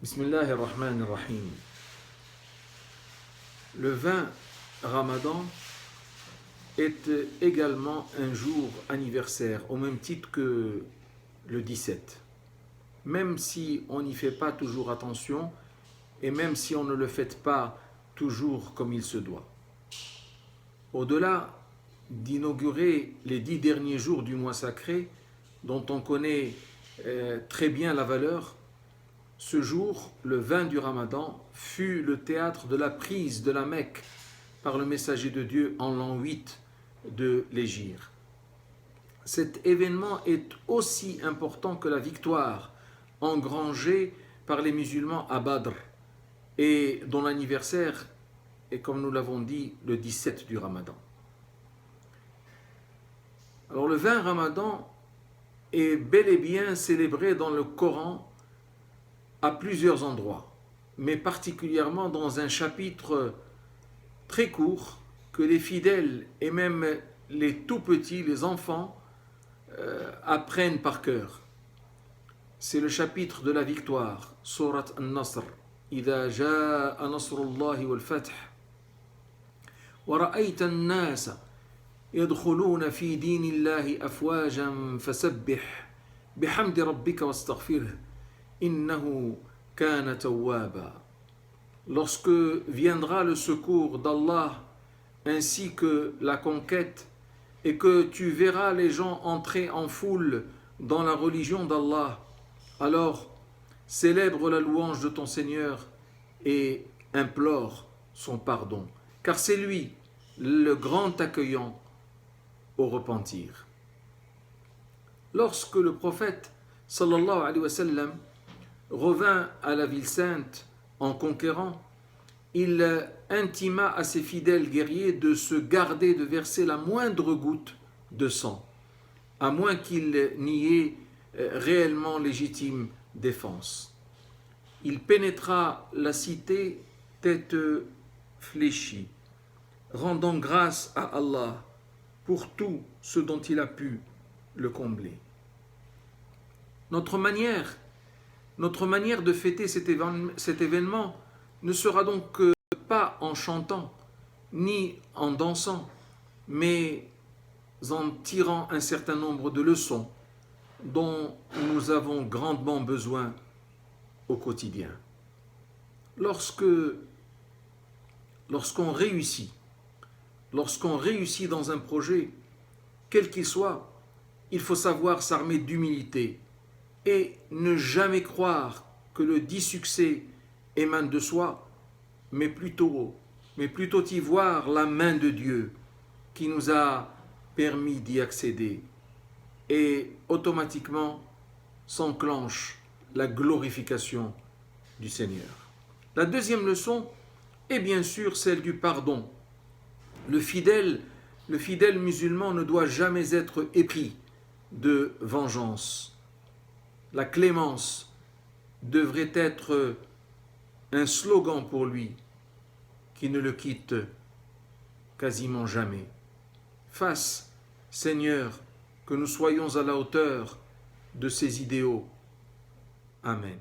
Bismillahir Rahmanir Rahim. Le 20 Ramadan est également un jour anniversaire, au même titre que le 17. Même si on n'y fait pas toujours attention et même si on ne le fête pas toujours comme il se doit. Au-delà d'inaugurer les 10 derniers jours du mois sacré, dont on connaît très bien la valeur, ce jour, le 20 du Ramadan, fut le théâtre de la prise de la Mecque par le messager de Dieu en l'an 8 de l'Hégire. Cet événement est aussi important que la victoire engrangée par les musulmans à Badr et dont l'anniversaire est, comme nous l'avons dit, le 17 du Ramadan. Alors le 20 Ramadan est bel et bien célébré dans le Coran à plusieurs endroits, mais particulièrement dans un chapitre très court que les fidèles et même les tout petits, les enfants, apprennent par cœur. C'est le chapitre de la victoire, Surat An-Nasr. إذا جاء نصر الله والفتح ورأيت الناس يدخلون في دين الله أفواجا فسبح بحمد ربك واستغفره إنه كان توابا. Lorsque viendra le secours d'Allah ainsi que la conquête et que tu verras les gens entrer en foule dans la religion d'Allah, alors célèbre la louange de ton Seigneur et implore son pardon, car c'est lui le grand accueillant au repentir. Lorsque le prophète sallallahu alayhi wa sallam revint à la ville sainte en conquérant, il intima à ses fidèles guerriers de se garder de verser la moindre goutte de sang, à moins qu'il n'y ait réellement légitime défense. Il pénétra la cité tête fléchie, rendant grâce à Allah pour tout ce dont il a pu le combler. Notre manière de fêter cet événement ne sera donc pas en chantant ni en dansant, mais en tirant un certain nombre de leçons dont nous avons grandement besoin au quotidien. Lorsqu'on réussit dans un projet, quel qu'il soit, il faut savoir s'armer d'humilité et ne jamais croire que le dit succès émane de soi, mais plutôt y voir la main de Dieu qui nous a permis d'y accéder. Et automatiquement s'enclenche la glorification du Seigneur. La deuxième leçon est bien sûr celle du pardon. Le fidèle musulman ne doit jamais être épris de vengeance. La clémence devrait être un slogan pour lui qui ne le quitte quasiment jamais. Fasse, Seigneur, que nous soyons à la hauteur de ces idéaux. Amen.